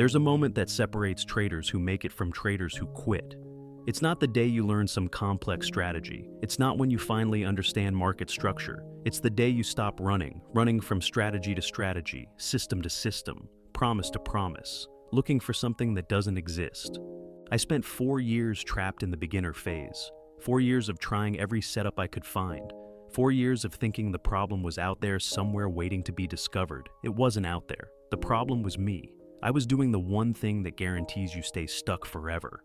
There's a moment that separates traders who make it from traders who quit. It's not the day you learn some complex strategy. It's not when you finally understand market structure. It's the day you stop running from strategy to strategy, system to system, promise to promise, looking for something that doesn't exist. I spent 4 years trapped in the beginner phase, 4 years of trying every setup I could find, 4 years of thinking the problem was out there somewhere waiting to be discovered. It wasn't out there. The problem was me. I was doing the one thing that guarantees you stay stuck forever.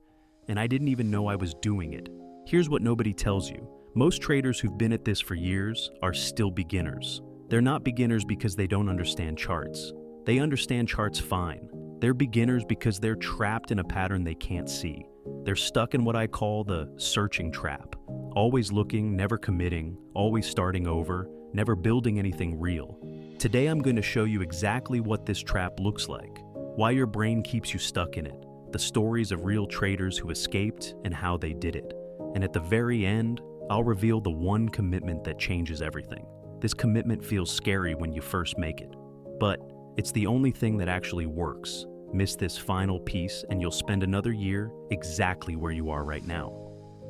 And I didn't even know I was doing it. Here's what nobody tells you. Most traders who've been at this for years are still beginners. They're not beginners because they don't understand charts. They understand charts fine. They're beginners because they're trapped in a pattern they can't see. They're stuck in what I call the searching trap. Always looking, never committing, always starting over, never building anything real. Today I'm going to show you exactly what this trap looks like, why your brain keeps you stuck in it, the stories of real traders who escaped and how they did it. And at the very end, I'll reveal the one commitment that changes everything. This commitment feels scary when you first make it, but it's the only thing that actually works. Miss this final piece and you'll spend another year exactly where you are right now.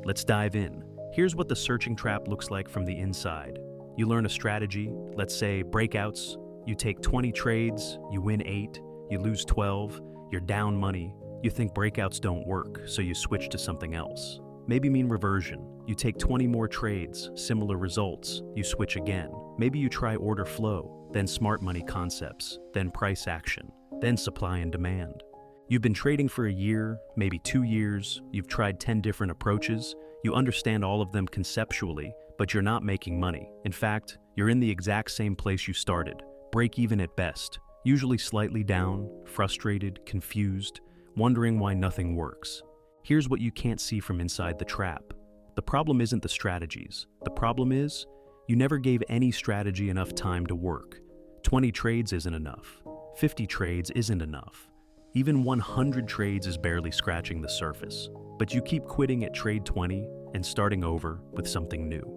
Let's dive in. Here's what the searching trap looks like from the inside. You learn a strategy, let's say breakouts. You take 20 trades, you win 8, you lose 12, you're down money. You think breakouts don't work, so you switch to something else. Maybe mean reversion. You take 20 more trades, similar results, you switch again. Maybe you try order flow, then smart money concepts, then price action, then supply and demand. You've been trading for a year, maybe 2 years, you've tried 10 different approaches, you understand all of them conceptually, but you're not making money. In fact, you're in the exact same place you started, break even at best, usually slightly down, frustrated, confused, wondering why nothing works. Here's what you can't see from inside the trap. The problem isn't the strategies. The problem is, you never gave any strategy enough time to work. 20 trades isn't enough. 50 trades isn't enough. Even 100 trades is barely scratching the surface. But you keep quitting at trade 20 and starting over with something new.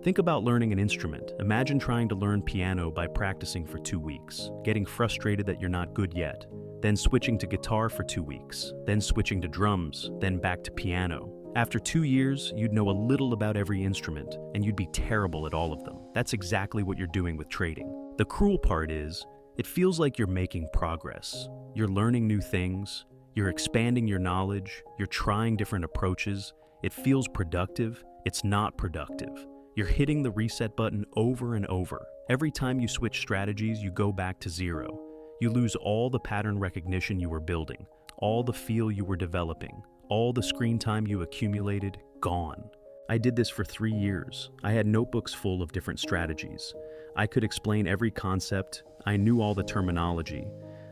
Think about learning an instrument. Imagine trying to learn piano by practicing for 2 weeks, getting frustrated that you're not good yet, then switching to guitar for 2 weeks, then switching to drums, then back to piano. After 2 years, you'd know a little about every instrument, and you'd be terrible at all of them. That's exactly what you're doing with trading. The cruel part is, it feels like you're making progress. You're learning new things, you're expanding your knowledge, you're trying different approaches. It feels productive. It's not productive. You're hitting the reset button over and over. Every time you switch strategies, you go back to zero. You lose all the pattern recognition you were building, all the feel you were developing, all the screen time you accumulated, gone. I did this for 3 years. I had notebooks full of different strategies. I could explain every concept. I knew all the terminology.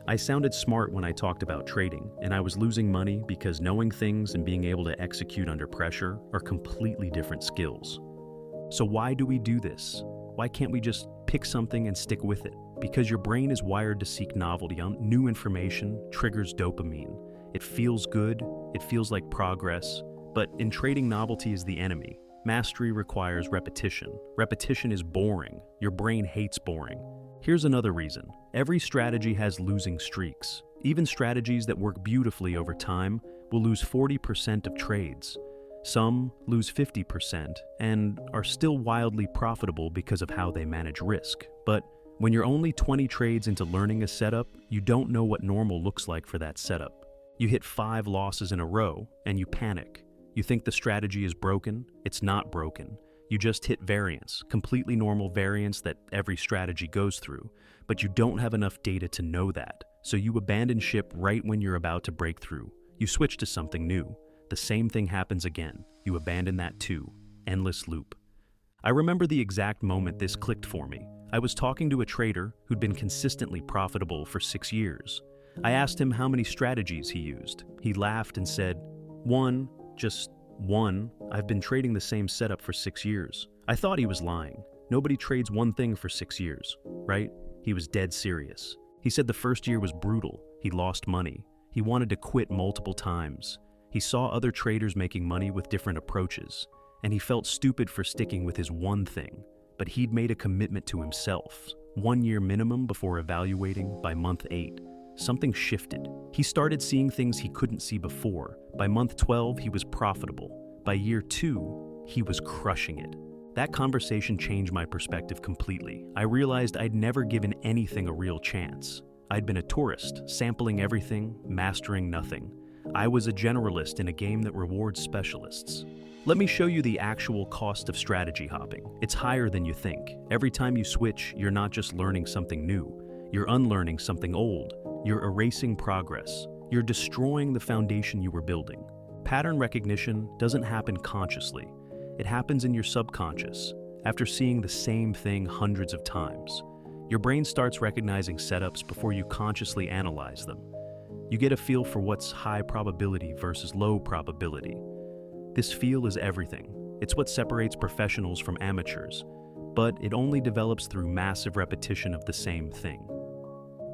I sounded smart when I talked about trading, and I was losing money because knowing things and being able to execute under pressure are completely different skills. So why do we do this? Why can't we just pick something and stick with it? Because your brain is wired to seek novelty. New information triggers dopamine. It feels good, it feels like progress, but in trading, novelty is the enemy. Mastery requires repetition. Repetition is boring. Your brain hates boring. Here's another reason. Every strategy has losing streaks. Even strategies that work beautifully over time will lose 40% of trades. Some lose 50% and are still wildly profitable because of how they manage risk. But when you're only 20 trades into learning a setup, you don't know what normal looks like for that setup. You hit 5 losses in a row and you panic. You think the strategy is broken. It's not broken. You just hit variance, completely normal variance that every strategy goes through, but you don't have enough data to know that. So you abandon ship right when you're about to break through. You switch to something new. The same thing happens again. You abandon that too. Endless loop. I remember the exact moment this clicked for me. I was talking to a trader who'd been consistently profitable for 6 years. I asked him how many strategies he used. He laughed and said, "One, just one. I've been trading the same setup for 6 years." I thought he was lying. Nobody trades one thing for 6 years, right? He was dead serious. He said the first year was brutal. He lost money. He wanted to quit multiple times. He saw other traders making money with different approaches, and he felt stupid for sticking with his one thing. But he'd made a commitment to himself, 1 year minimum before evaluating by month 8. something shifted. He started seeing things he couldn't see before. By month 12, he was profitable. By year 2, he was crushing it. That conversation changed my perspective completely. I realized I'd never given anything a real chance. I'd been a tourist, sampling everything, mastering nothing. I was a generalist in a game that rewards specialists. Let me show you the actual cost of strategy hopping. It's higher than you think. Every time you switch, you're not just learning something new. You're unlearning something old. You're erasing progress. You're destroying the foundation you were building. Pattern recognition doesn't happen consciously. It happens in your subconscious, after seeing the same thing hundreds of times. Your brain starts recognizing setups before you consciously analyze them. You get a feel for what's high probability versus low probability. This feel is everything. It's what separates professionals from amateurs, but it only develops through massive repetition of the same thing.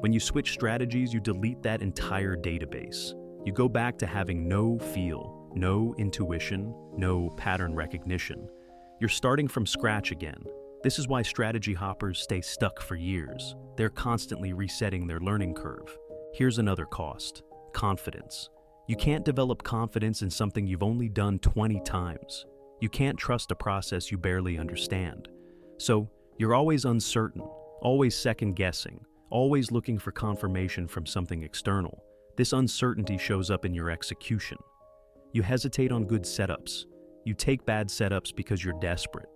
When you switch strategies, you delete that entire database. You go back to having no feel, no intuition, no pattern recognition. You're starting from scratch again. This is why strategy hoppers stay stuck for years. They're constantly resetting their learning curve. Here's another cost: confidence. You can't develop confidence in something you've only done 20 times. You can't trust a process you barely understand. So you're always uncertain, always second-guessing, always looking for confirmation from something external. This uncertainty shows up in your execution. You hesitate on good setups. You take bad setups because you're desperate.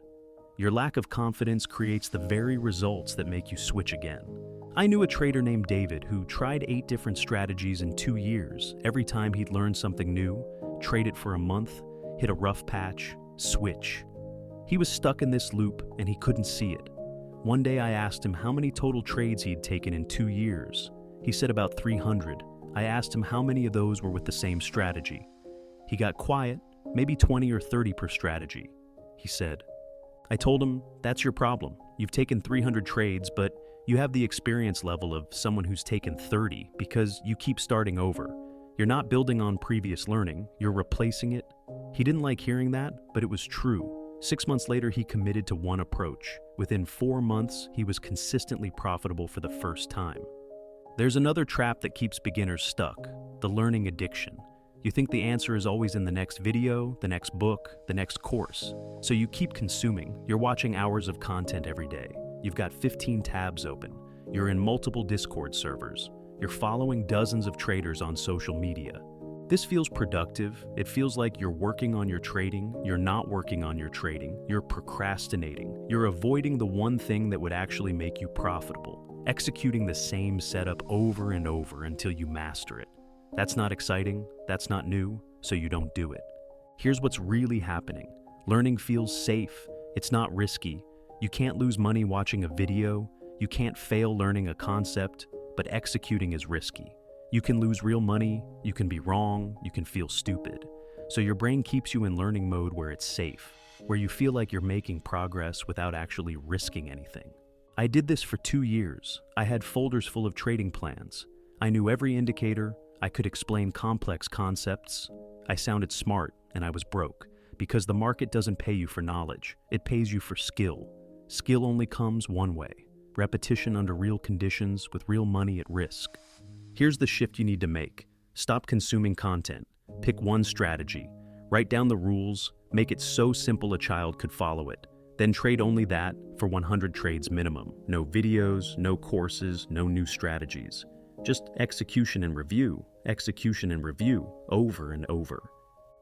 Your lack of confidence creates the very results that make you switch again. I knew a trader named David who tried 8 different strategies in 2 years. Every time he'd learn something new, trade it for a month, hit a rough patch, switch. He was stuck in this loop and he couldn't see it. One day I asked him how many total trades he'd taken in 2 years. He said about 300. I asked him how many of those were with the same strategy. He got quiet, maybe 20 or 30 per strategy, he said. I told him, that's your problem. You've taken 300 trades, but you have the experience level of someone who's taken 30 because you keep starting over. You're not building on previous learning, you're replacing it. He didn't like hearing that, but it was true. 6 months later, he committed to one approach. Within 4 months, he was consistently profitable for the first time. There's another trap that keeps beginners stuck: the learning addiction. You think the answer is always in the next video, the next book, the next course. So you keep consuming. You're watching hours of content every day. You've got 15 tabs open. You're in multiple Discord servers. You're following dozens of traders on social media. This feels productive. It feels like you're working on your trading. You're not working on your trading. You're procrastinating. You're avoiding the one thing that would actually make you profitable, executing the same setup over and over until you master it. That's not exciting, that's not new, so you don't do it. Here's what's really happening. Learning feels safe. It's not risky. You can't lose money watching a video. You can't fail learning a concept, but executing is risky. You can lose real money, you can be wrong, you can feel stupid. So your brain keeps you in learning mode where it's safe, where you feel like you're making progress without actually risking anything. I did this for 2 years. I had folders full of trading plans. I knew every indicator. I could explain complex concepts. I sounded smart, and I was broke, because the market doesn't pay you for knowledge. It pays you for skill. Skill only comes one way: repetition under real conditions with real money at risk. Here's the shift you need to make. Stop consuming content. Pick one strategy. Write down the rules. Make it so simple a child could follow it. Then trade only that for 100 trades minimum. No videos, no courses, no new strategies. Just execution and review, over and over.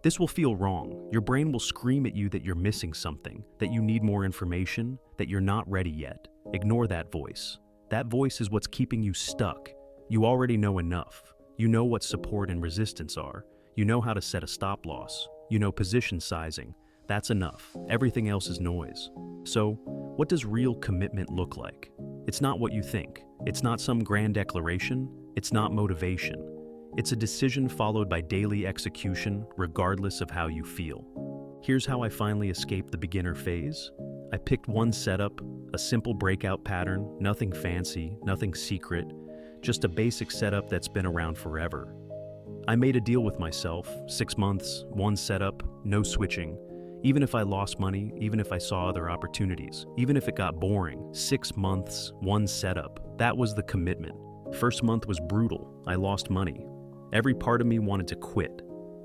This will feel wrong. Your brain will scream at you that you're missing something, that you need more information, that you're not ready yet. Ignore that voice. That voice is what's keeping you stuck. You already know enough. You know what support and resistance are. You know how to set a stop loss. You know position sizing. That's enough. Everything else is noise. So, what does real commitment look like? It's not what you think. It's not some grand declaration. It's not motivation. It's a decision followed by daily execution, regardless of how you feel. Here's how I finally escaped the beginner phase. I picked one setup, a simple breakout pattern, nothing fancy, nothing secret, just a basic setup that's been around forever. I made a deal with myself: 6 months, one setup, no switching. Even if I lost money, even if I saw other opportunities, even if it got boring, 6 months, one setup. That was the commitment. First month was brutal. I lost money. Every part of me wanted to quit.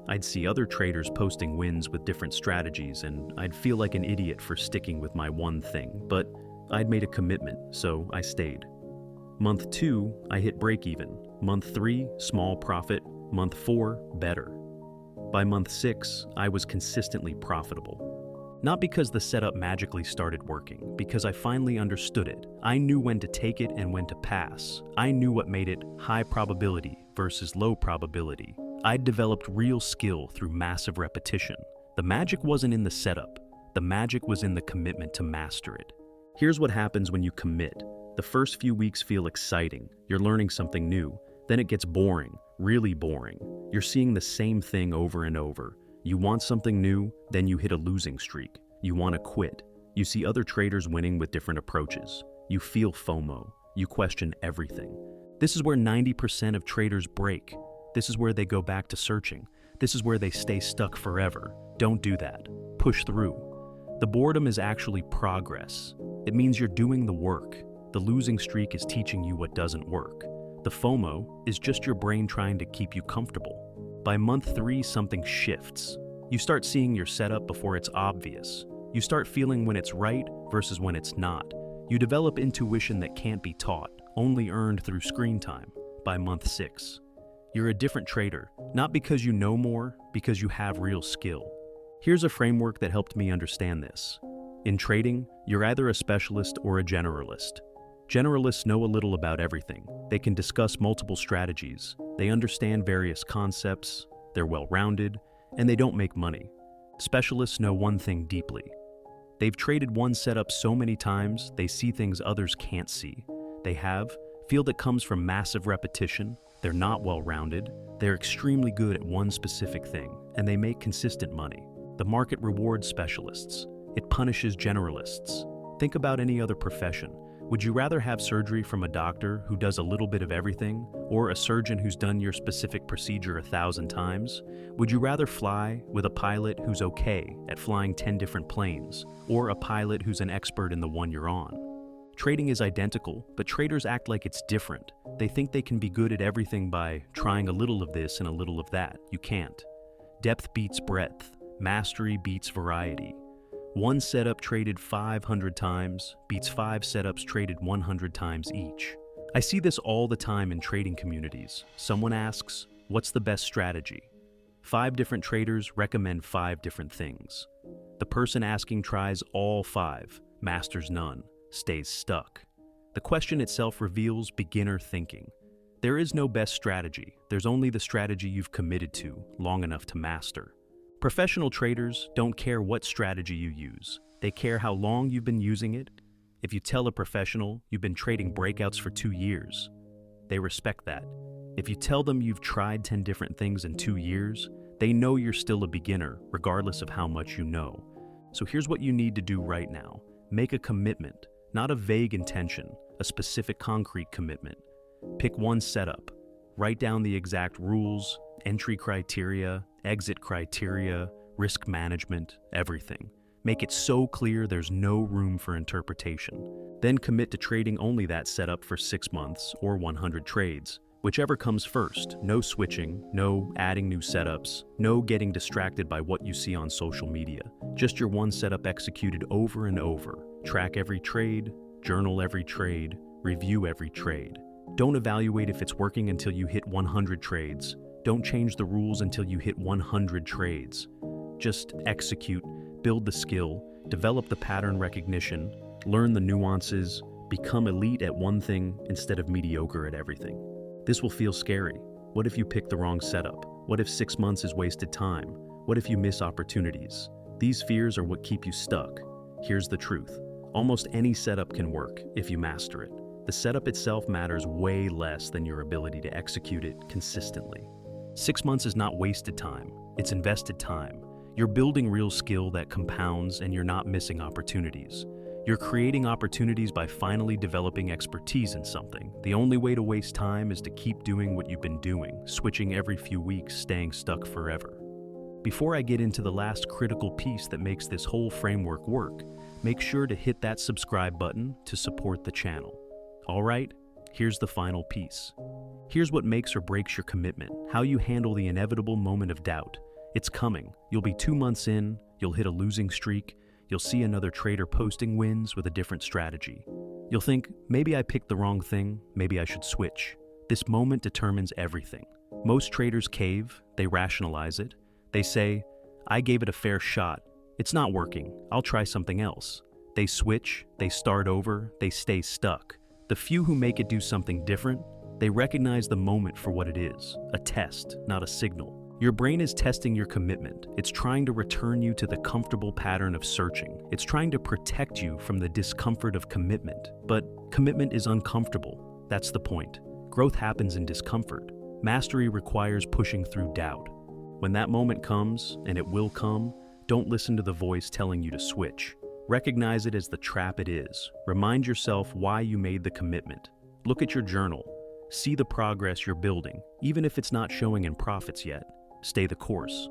I'd see other traders posting wins with different strategies, and I'd feel like an idiot for sticking with my one thing, but I'd made a commitment, so I stayed. Month 2, I hit break even. Month 3, small profit. Month 4, better. By month 6, I was consistently profitable. Not because the setup magically started working, because I finally understood it. I knew when to take it and when to pass. I knew what made it high probability versus low probability. I'd developed real skill through massive repetition. The magic wasn't in the setup. The magic was in the commitment to master it. Here's what happens when you commit. The first few weeks feel exciting. You're learning something new. Then it gets boring, really boring. You're seeing the same thing over and over. You want something new, then you hit a losing streak. You want to quit. You see other traders winning with different approaches. You feel FOMO. You question everything. This is where 90% of traders break. This is where they go back to searching. This is where they stay stuck forever. Don't do that. Push through. The boredom is actually progress. It means you're doing the work. The losing streak is teaching you what doesn't work. The FOMO is just your brain trying to keep you comfortable. By month 3, something shifts. You start seeing your setup before it's obvious. You start feeling when it's right versus when it's not. You develop intuition that can't be taught, only earned through screen time. By month 6, you're a different trader, not because you know more, because you have real skill. Here's a framework that helped me understand this. In trading, you're either a specialist or a generalist. Generalists know a little about everything. They can discuss multiple strategies. They understand various concepts. They're well-rounded, and they don't make money. Specialists know one thing deeply. They've traded one setup so many times, they see things others can't see. They have field that comes from massive repetition. They're not well-rounded. They're extremely good at one specific thing, and they make consistent money. The market rewards specialists. It punishes generalists. Think about any other profession. Would you rather have surgery from a doctor who does a little bit of everything, or a surgeon who's done your specific procedure 1,000 times? Would you rather fly with a pilot who's okay at flying 10 different planes, or a pilot who's an expert in the one you're on? Trading is identical, but traders act like it's different. They think they can be good at everything by trying a little of this and a little of that. You can't. Depth beats breadth. Mastery beats variety. One setup traded 500 times beats 5 setups traded 100 times each. I see this all the time in trading communities. Someone asks, what's the best strategy? 5 different traders recommend 5 different things. The person asking tries all 5, masters none, stays stuck. The question itself reveals beginner thinking. There is no best strategy. There's only the strategy you've committed to long enough to master. Professional traders don't care what strategy you use. They care how long you've been using it. If you tell a professional you've been trading breakouts for 2 years, they respect that. If you tell them you've tried 10 different things in 2 years, they know you're still a beginner, regardless of how much you know. So here's what you need to do right now. Make a commitment, not a vague intention, a specific concrete commitment. Pick one setup. Write down the exact rules, entry criteria, exit criteria, risk management, everything. Make it so clear there's no room for interpretation. Then commit to trading only that setup for 6 months or 100 trades. Whichever comes first. No switching, no adding new setups, no getting distracted by what you see on social media. Just your one setup executed over and over. Track every trade, journal every trade, review every trade. Don't evaluate if it's working until you hit 100 trades. Don't change the rules until you hit 100 trades. Just execute, build the skill, develop the pattern recognition, learn the nuances, become elite at one thing instead of mediocre at everything. This will feel scary. What if you pick the wrong setup? What if 6 months is wasted time? What if you miss opportunities? These fears are what keep you stuck. Here's the truth. Almost any setup can work if you master it. The setup itself matters way less than your ability to execute it consistently. 6 months is not wasted time, it's invested time. You're building real skill that compounds and you're not missing opportunities. You're creating opportunities by finally developing expertise in something. The only way to waste time is to keep doing what you've been doing, switching every few weeks, staying stuck forever. Before I get into the last critical piece that makes this whole framework work, make sure to hit that subscribe button to support the channel. All right, Here's the final piece. Here's what makes or breaks your commitment, how you handle the inevitable moment of doubt. It's coming. You'll be 2 months in, you'll hit a losing streak, you'll see another trader posting wins with a different strategy. You'll think, maybe I picked the wrong thing, maybe I should switch. This moment determines everything. Most traders cave, they rationalize it. They say, I gave it a fair shot. It's not working. I'll try something else. They switch, they start over, they stay stuck. The few who make it do something different, they recognize the moment for what it is, a test, not a signal. Your brain is testing your commitment. It's trying to return you to the comfortable pattern of searching. It's trying to protect you from the discomfort of commitment. But commitment is uncomfortable. That's the point. Growth happens in discomfort. Mastery requires pushing through doubt. When that moment comes, and it will come, don't listen to the voice telling you to switch. Recognize it as the trap it is. Remind yourself why you made the commitment. Look at your journal. See the progress you're building, even if it's not showing in profits yet. Stay the course.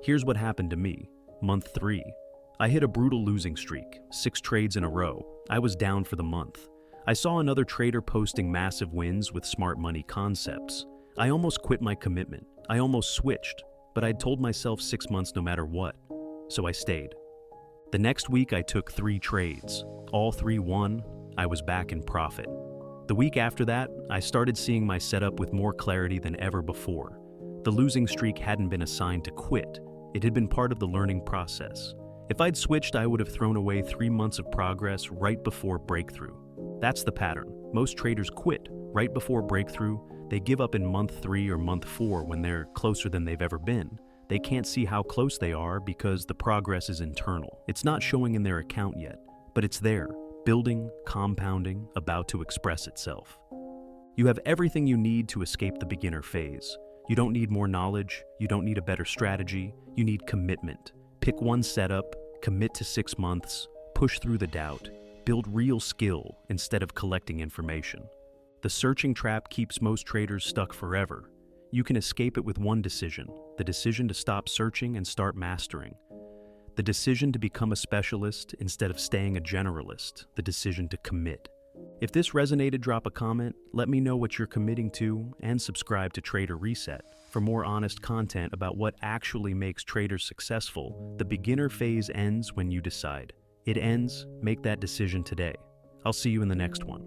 Here's what happened to me. Month 3. I hit a brutal losing streak, 6 trades in a row. I was down for the month. I saw another trader posting massive wins with smart money concepts. I almost quit my commitment. I almost switched, but I'd told myself 6 months no matter what. So I stayed. The next week I took 3 trades. All 3 won. I was back in profit. The week after that, I started seeing my setup with more clarity than ever before. The losing streak hadn't been a sign to quit. It had been part of the learning process. If I'd switched, I would have thrown away 3 months of progress right before breakthrough. That's the pattern. Most traders quit right before breakthrough. They give up in month 3 or month 4 when they're closer than they've ever been. They can't see how close they are because the progress is internal. It's not showing in their account yet, but it's there, building, compounding, about to express itself. You have everything you need to escape the beginner phase. You don't need more knowledge, you don't need a better strategy, you need commitment. Pick one setup, commit to 6 months, push through the doubt, build real skill instead of collecting information. The searching trap keeps most traders stuck forever. You can escape it with one decision, the decision to stop searching and start mastering. The decision to become a specialist instead of staying a generalist, the decision to commit. If this resonated, drop a comment, let me know what you're committing to, and subscribe to Trader Reset for more honest content about what actually makes traders successful. The beginner phase ends when you decide. It ends, make that decision today. I'll see you in the next one.